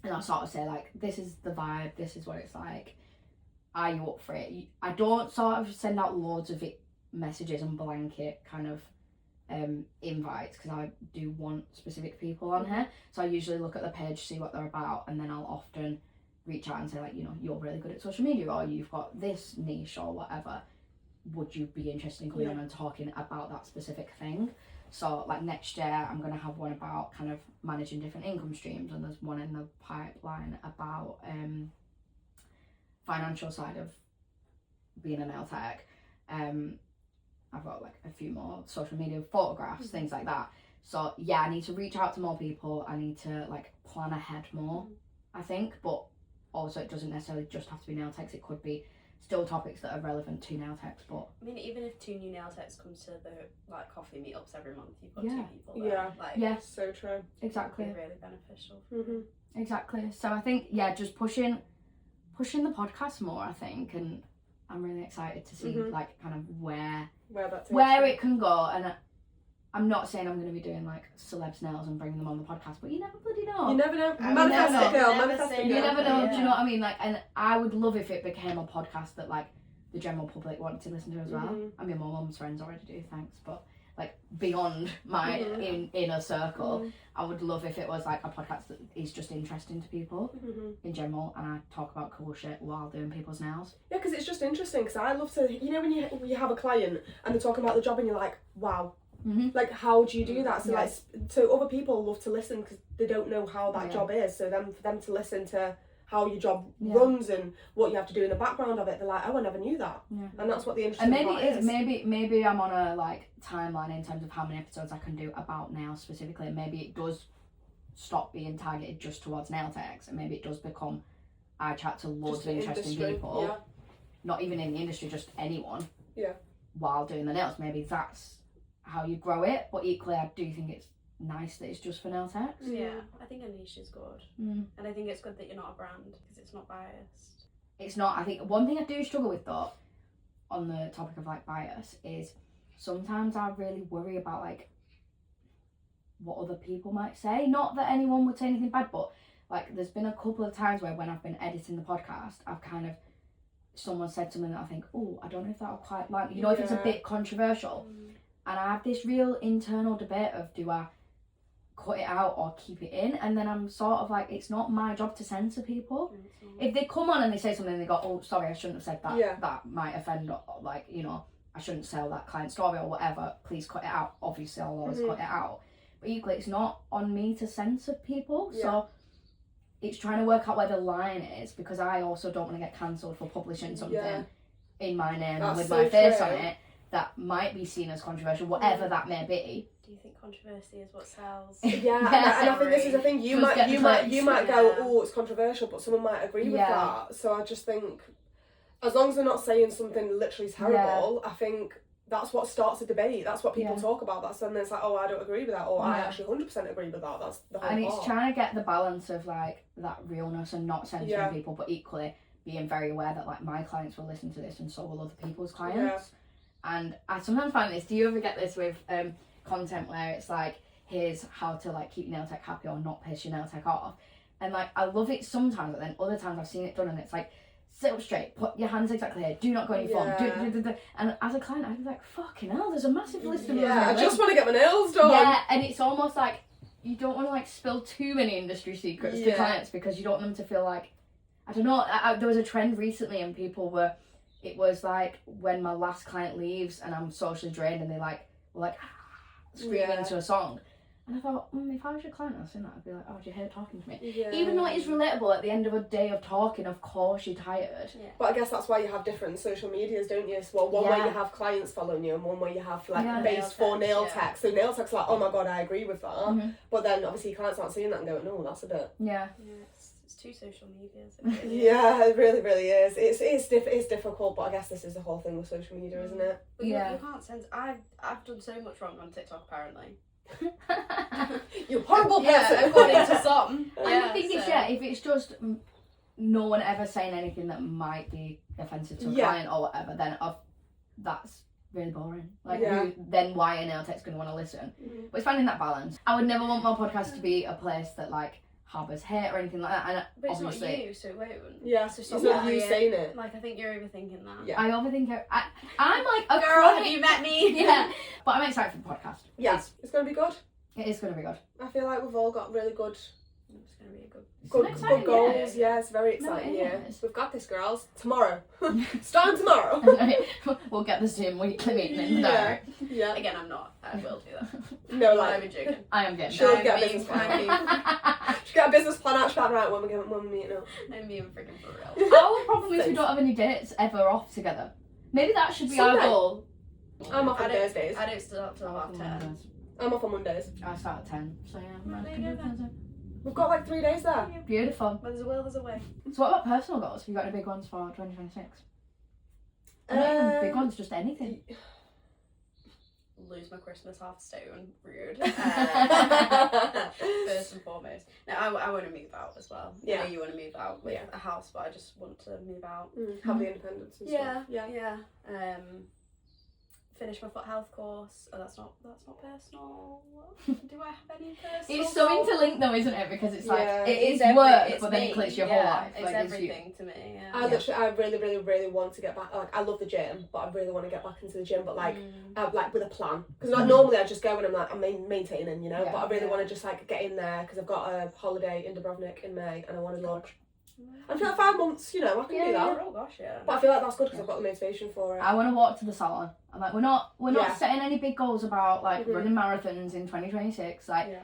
and I'll sort of say like, this is the vibe, this is what it's like, are you up for it? I don't sort of send out loads of messages and blanket kind of invites, because I do want specific people on here. So I usually look at the page, see what they're about, and then I'll often reach out and say like, you know, you're really good at social media, or you've got this niche or whatever, would you be interested in coming on and talking about that specific thing? So like next year I'm going to have one about kind of managing different income streams, and there's one in the pipeline about financial side of being a nail tech. I've got like a few more social media photographs, things like that. So yeah, I need to reach out to more people. I need to like plan ahead more, I think. But also it doesn't necessarily just have to be nail techs, it could be still topics that are relevant to nail techs, but I mean, even if 2 new nail techs comes to the like coffee meetups every month, you've got Yeah. 2 people there. Yeah. Like, yes, So true. exactly. it'd be really beneficial. Mm-hmm. Exactly. So I think, yeah, just pushing the podcast more, I think, and I'm really excited to see like kind of where it can go. And I'm not saying I'm going to be doing like celebs nails and bringing them on the podcast, but you never bloody know. You never know. I Manifest never it, girl. know. Manifest it, You girl. never know. Yeah. Do you know what I mean? Like, and I would love if it became a podcast that like the general public wanted to listen to as well. Mhm. I mean, my mum's friends already do, thanks, but like beyond my inner circle, I would love if it was like a podcast that is just interesting to people in general, and I talk about cool shit while doing people's nails. Yeah, because it's just interesting. Because I love to, you know, when you have a client and they're talking about the job and you're like, wow, like how do you do that? So like, so other people love to listen because they don't know how that job is. So then for them to listen to how your job runs and what you have to do in the background of it, they're like, oh, I never knew that. And that's what the interesting part is. Maybe I'm on a like timeline in terms of how many episodes I can do about nails specifically, and maybe it does stop being targeted just towards nail techs, and maybe it does become I chat to loads of interesting people, not even in the industry, just anyone, while doing the nails. Maybe that's how you grow it, but equally I do think it's nice that it's just for nail techs. Yeah, I think a niche is good, and I think it's good that you're not a brand because it's not biased. It's not. I think one thing I do struggle with though, on the topic of like bias, is sometimes I really worry about like what other people might say. Not that anyone would say anything bad, but like there's been a couple of times where when I've been editing the podcast, I've kind of someone said something that I think, oh, I don't know if that'll quite like, you know, if it's a bit controversial, and I have this real internal debate of do I cut it out or keep it in, and then I'm sort of like, it's not my job to censor people. If they come on and they say something and they go, oh sorry, I shouldn't have said that, that might offend, or like, you know, I shouldn't sell that client story or whatever, please cut it out. Obviously I'll always cut it out, but equally it's not on me to censor people. So it's trying to work out where the line is, because I also don't want to get cancelled for publishing something in my name and with my face on it that might be seen as controversial, whatever that may be. Do you think controversy is what sells? Yeah, and I think this is the thing. You might go, oh, it's controversial, but someone might agree with that. So I just think, as long as they're not saying something literally terrible, I think that's what starts a debate. That's what people talk about. That's when it's like, oh, I don't agree with that, or I actually 100% agree with that. That's the whole And part. it's trying to get the balance of like that realness and not censoring people, but equally being very aware that like my clients will listen to this and so will other people's clients. And I sometimes find this, do you ever get this with content where it's like, here's how to like keep your nail tech happy or not piss your nail tech off, and like I love it sometimes, but then other times I've seen it done and it's like, sit up straight, put your hands exactly here, do not go any form, and as a client I'd be like, fucking hell, there's a massive list of I just want to get my nails done. And it's almost like you don't want to like spill too many industry secrets to clients, because you don't want them to feel like, I don't know, there was a trend recently and people were, it was like when my last client leaves and I'm socially drained and they like were like screaming into a song, and I thought, if I was your client and I was saying that, I'd be like, oh, do you hate talking to me? Even though it is relatable, at the end of a day of talking, of course you're tired. But I guess that's why you have different social medias, don't you? So one where you have clients following you, and one where you have like based for nail tech. So nail tech's like, oh my god, I agree with that. But then obviously clients aren't seeing that and going, no, that's a bit. It's two social medias. It really, really is. It's difficult, but I guess this is the whole thing with social media, isn't it? But you can't sense. I've done so much wrong on TikTok apparently. You horrible person. According to some. And the thing is, if it's just no one ever saying anything that might be offensive to a client or whatever, then that's really boring. Like, then why a nail tech's going to want to listen? But it's finding that balance. I would never want my podcast to be a place that like harbours hate or anything like that. And but it's not you, so it won't. It's not you saying it. Like, I think you're overthinking that. I overthink it. I'm like a girl, chronic... have you met me? But I'm excited for the podcast. Yes, it's going to be good. It is going to be good. I feel like we've all got really good... It's going to be a good goals. Yeah, it's a very exciting year. We've got this, girls. Tomorrow. Starting tomorrow. We'll get the Zoom weekly meeting in the diary. Yeah. Again, I'm not. I will do that. No, like, I'm joking. I am getting She'll get a business plan. She'll get a business plan out. She'll be right, when we're meeting up. I'm being freaking for real. Our problem is we don't have any dates ever off together. Maybe that should be our goal. I'm off on Thursdays. I don't start till half 10. I'm off on Mondays. I start at 10, so yeah. There you go then. We've got like 3 days there. Beautiful. Where there's a will, there's a way. So what about personal goals? Have you got any big ones for 2026? Not even big ones, just anything. Lose my Christmas half stone. Rude. First and foremost. No, I want to move out as well. Yeah. I know you want to move out with a house, but I just want to move out. Have the independence and stuff. Yeah. Finish my foot health course. Oh, that's not personal. Do I have any personal? It's something to link though, isn't it? Because it's like Yeah. it is It's work, it's but then me. it clicks your whole life. It's like, everything to me. Yeah. I really, really, really want to get back. Like, I love the gym, but I really want to get back into the gym. But like with a plan, because normally I just go and I'm like I'm maintaining, you know. Yeah. But I really want to just like get in there because I've got a holiday in Dubrovnik in May, and I want to look. I feel like 5 months, you know, I can do that. Oh gosh, yeah. But I feel like that's good because I've got the motivation for it. I want to walk to the salon. I'm like, we're not Yeah. setting any big goals about like running marathons in 2026. Like,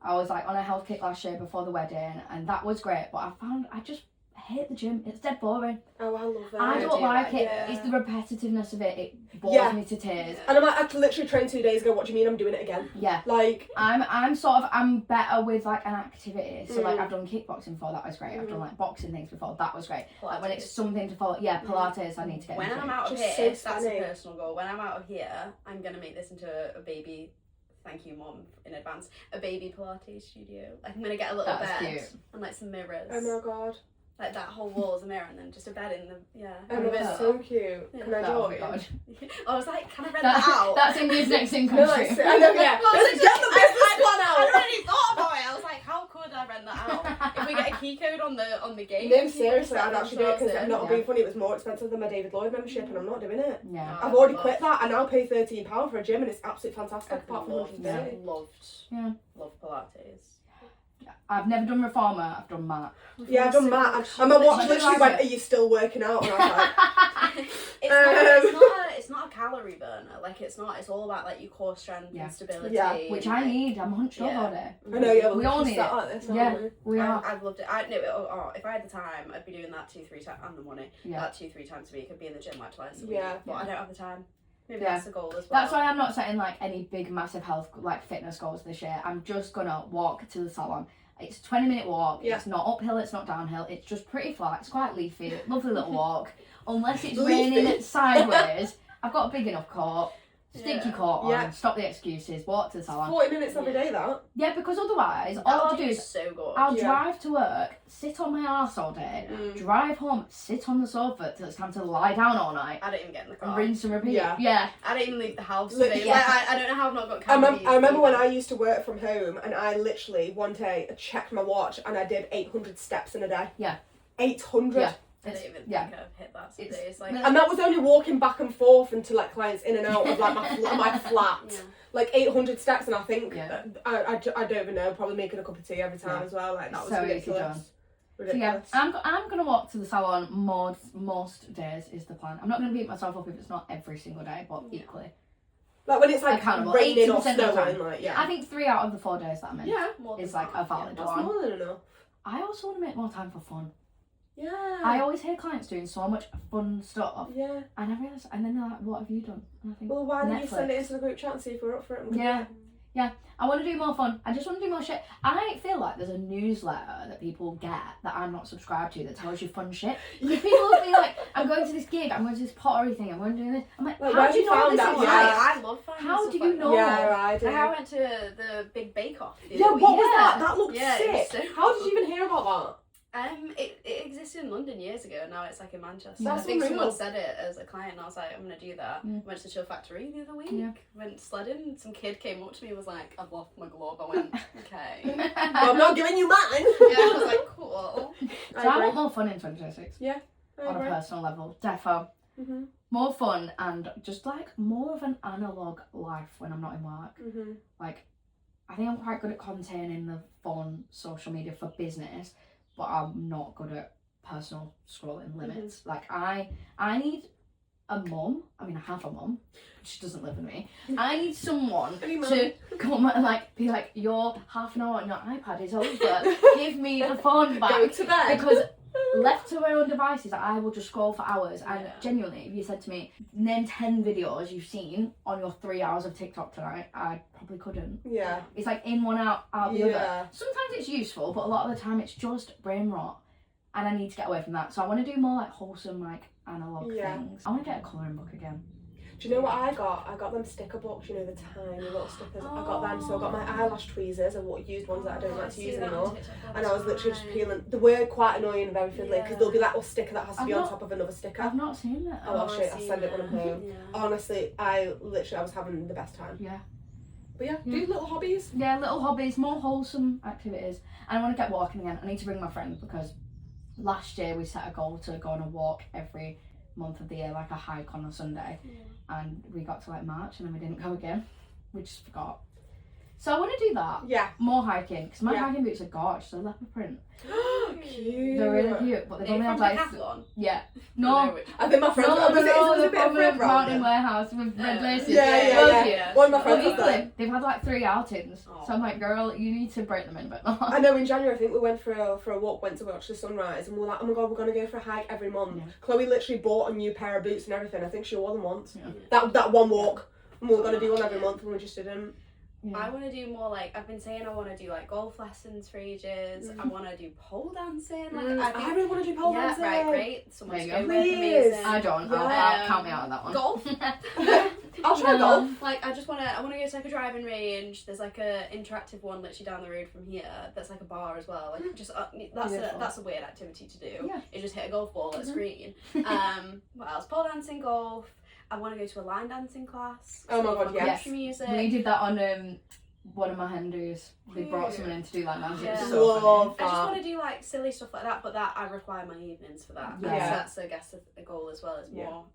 I was like on a health kick last year before the wedding, and that was great. But I just hate the gym. It's dead boring. Oh, I love that. I don't like it. Yeah. It's the repetitiveness of it. It bores me to tears. And I'm like, I literally trained 2 days ago. What do you mean I'm doing it again? Yeah. Like I'm better with like an activity. So like I've done kickboxing before, that was great. I've done like boxing things before, that was great. Pilates. Like when it's something to follow, Pilates I need to get When into. I'm out of Just here, so that's a funny. personal goal. When I'm out of here, I'm gonna make this into a baby. Thank you, Mum, in advance. A baby Pilates studio. Like I'm gonna get a little That's bed cute. and like some mirrors. oh my god. Like that whole wall is a mirror, and then just a bed in the Oh my god, so cute. Yeah. Can I Oh my join? god. I was like, can I rent that out? That's India's next income No, like, stream. I know, yeah. Well, Let's it's get like- the business plan I out. already thought about it. I was like, how could I rent that out? If we get a key code on the gate. No, seriously, I'd that actually do it because themselves I'm not Yeah. being funny. It was more expensive than my David Lloyd membership, and I'm not doing it. Yeah. I've already quit that. I now pay £13 for a gym, and it's absolutely fantastic. I've Apart from loved, $130. loved Pilates. I've never done reformer, I've done mat. Yeah, I've done that. And my watch Literally literally like went, it. "Are you still working out?" And I was like, It's not a calorie burner. Like it's all about like your core strength and stability. Yeah, Which and, I like, need. I'm hunched Yeah. over all day. "I know, yeah, We all need sat it. like this, aren't Yeah, we?" we are. I've loved it. If I had the time, I'd be doing that 2-3 times and the money. Yeah. That 2-3 times a week. I'd be in the gym like twice a week. Yeah. But I don't have the time. Maybe Yeah. that's the goal as well. That's why I'm not setting like any big massive health like fitness goals this year. I'm just gonna walk to the salon. It's a 20-minute walk. Yeah. It's not uphill, it's not downhill. It's just pretty flat. It's quite leafy. Lovely little walk. Unless it's Leafy. raining sideways, I've got a big enough coat. Stick your coat on. Yeah. Stop the excuses. Walk to the salon. 40 minutes every day, that. Yeah, because otherwise, That all would I'll do be is so good. I'll Yeah. drive to work, sit on my arse all day, drive home, sit on the sofa till it's time to lie down all night, I don't even get in the and car. rinse and repeat. Yeah. I don't even leave the house. Look, today. yeah. Like, I don't know how I've not got I cavities. remember when I used to work from home, and I literally one day checked my watch, and I did 800 steps in a day. Yeah. 800. Yeah. I don't even Yeah. think I've hit that some It's- days. Like, And that was only walking back and forth into like clients in and out of like my flat. Yeah. Like 800 steps, and I think Yeah. I don't even know, probably making a cup of tea every time Yeah. as well. Like that was So easy ridiculous. done. So yeah, Ridiculous. I'm gonna walk to the salon most days is the plan. I'm not gonna beat myself up if it's not every single day, but equally. Like when it's like Accountable. raining or 80% of the snowing, time. like I think 3 out of the 4 days that I'm in yeah, More than is like that. a valid that's one. more than enough. I also want to make more time for fun. Yeah. I always hear clients doing so much fun stuff, Yeah. and I realise, and then they're like, "What have you done?" And I think, Well, why don't you Netflix. send it into the group chat and see if we're up for it? And we can Yeah. do it. I want to do more fun. I just want to do more shit. I feel like there's a newsletter that people get that I'm not subscribed to that tells you fun shit. Because people will be like, I'm going to this gig, I'm going to this pottery thing, I'm going to do this. I'm like, Like, how where do you have you know found this that? is Yeah. right? I love finding How stuff do you like know? Yeah, I do. Like I went to the Big Bake Off. the Yeah, other what week. was that? Yeah. That looked Yeah, it was sick. so How did cool. you even hear about It existed in London years ago, and now it's like in Manchester. That's I think unreal. someone said it as a client, and I was like, I'm gonna do that. Yeah. Went to the Chill Factory the other week. Yeah. Went sledding. Some kid came up to me and was like, I've lost my glove. I went, okay. that? Well, I'm not giving you mine. Yeah, I was like, cool. So I want more fun in 2026 I on a agree. personal level. Defo. Mm-hmm. More fun and just like more of an analog life when I'm not in work. Mm-hmm. Like, I think I'm quite good at containing the fun social media for business, but I'm not good at personal scrolling limits. Like, I need a mum. I mean, I have a mum. She doesn't live with me. I need someone Any mum. to come and like be like, your half an hour on your iPad is over. Give me the phone Go back. to bed. Because left to my own devices, I will just scroll for hours. And Yeah. genuinely, if you said to me, name 10 videos you've seen on your 3 hours of TikTok tonight, I probably couldn't. Yeah. It's like in one, out the other. Yeah. Sometimes it's useful, but a lot of the time it's just brain rot. And I need to get away from that. So I want to do more like wholesome, like analog things. I want to get a colouring book again. Do you know what I got? I got them sticker books, you know, the tiny little stickers. I got them, so I got my eyelash tweezers and what used ones that I don't like to use anymore. And I was literally just peeling. They were quite annoying and very fiddly because there'll be that little sticker that has to be on top of another sticker. I've not seen that. Oh, I'll show you. I'll send it when I'm home. Yeah. Honestly, I was having the best time. Yeah. But yeah, do little hobbies. Yeah, little hobbies, more wholesome activities. And I want to get walking again. I need to bring my friend because last year we set a goal to go on a walk every month of the year, like a hike on a Sunday. And we got to like March and then we didn't go again. We just forgot. So I want to do that. Yeah. More hiking, because my Yeah. hiking boots are gorgeous. They're leopard print. Cute. They're really cute, but they've only had like yeah. No, I think my friend no, was it a they're bit of from red a brown mountain then? warehouse with red laces. Yeah. Well, cute. Yeah. One of my But friends was equally, there. they've had like 3 outings. Oh. So I'm like, girl, you need to break them in a bit more. I know in January I think we went for a walk, went to watch the sunrise, and we were like, oh my god, we're gonna go for a hike every month. Yeah. Chloe literally bought a new pair of boots and everything. I think she wore them once. Yeah. That one walk, and we were gonna do one every month, and we just didn't. Yeah. I want to do more like I've been saying. I want to do like golf lessons for ages. I want to do pole dancing. Like I really want to do pole yeah, dancing. right, great. Someone There to you go go. with, Please. amazing. I don't. Yeah. Count me out of that one. Golf. I'll try golf. Like I want to go to like a driving range. There's like a interactive one literally down the road from here. That's like a bar as well. Like just that's a weird activity to do. Yeah. You just hit a golf ball at a screen. What else? Pole dancing, golf. I want to go to a line dancing class. Oh my god, yes. Country music. We did that on one of my Hindus. They brought Cute. someone in to do like dancing. Yeah. It's so funny. Love I just that. want to do like silly stuff like that, but that I require my evenings for that. Yeah. So that's I guess a goal as well. Is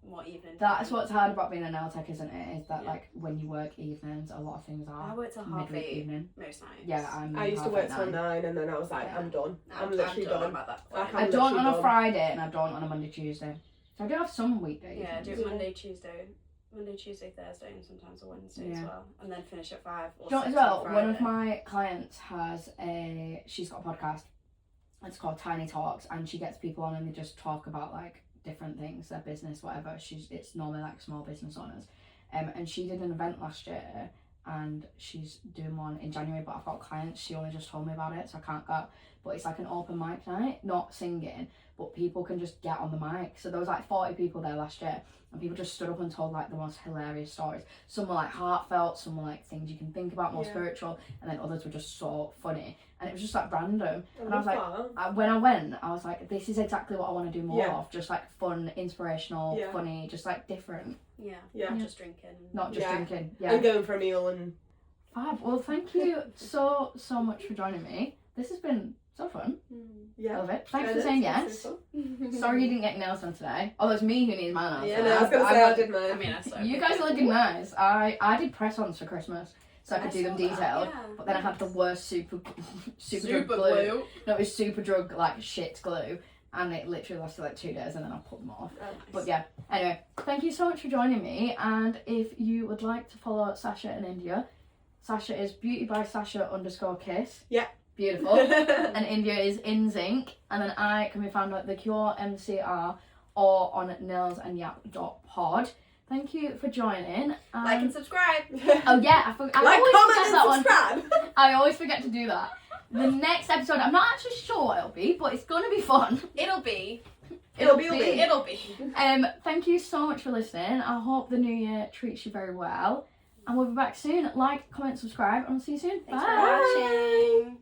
more evening. That's what's hard about being a nail tech, isn't it? Is that Yeah. like when you work evenings, a lot of things I are work till half midweek 8 evening. most nights. Yeah, I used to work till 9, and then I was like, Yeah. I'm done. I'm I'm literally done done. about that. I point. can't- I I'm don't on literally a done. Friday and I don't on a Monday, Tuesday. So I do have some weekdays. Yeah, do it Yeah. Monday, Tuesday, Thursday, and sometimes a Wednesday as Yeah. well, and then finish at 5. Or Do you know what as 6 on well? One of Friday. my clients she's got a podcast. It's called Tiny Talks, and she gets people on and they just talk about like different things, their business, whatever. It's normally like small business owners. And she did an event last year, and she's doing one in January. But I've got clients. She only just told me about it, so I can't go. But it's like an open mic night, not singing, but people can just get on the mic. So there was like 40 people there last year, and people just stood up and told like the most hilarious stories. Some were like heartfelt, some were like things you can think about, more spiritual, and then others were just so funny. And it was just like random. And I was like, when I went, I was like, this is exactly what I want to do more of. Just like fun, inspirational, funny, just like different. Yeah. Not just drinking. Not just drinking. Yeah. And going for a meal and... Fab. Well, thank you so much for joining me. This has been so fun. Yeah. Love it. Thanks for saying yes. Sorry you didn't get nails done today. Oh, it's me who needs my nails Yeah, done. no, I was going to say I did mine. I mean, I saw You guys are looking nice. I did press-ons for Christmas, so I could do them saw that, detailed. yeah. But then I had the worst super drug glue. No, it was super drug like shit glue, and it literally lasted like 2 days, and then I put them off. Oh, nice. But yeah, anyway, thank you so much for joining me. And if you would like to follow Sasha in India, Sasha is beauty_by_Sasha_kiss. Yeah. Beautiful. And India is in zinc. And then I can be found at The Cure MCR or on nailsandyap.pod. Thank you for joining. Like and subscribe. Oh yeah, I Like, always comment, forget and that one. subscribe. I always forget to do that. The next episode, I'm not actually sure what it'll be, but it's gonna be fun. It'll be. It'll be. Thank you so much for listening. I hope the new year treats you very well. And we'll be back soon. Like, comment, subscribe, and we'll see you soon. Thanks Bye. for watching.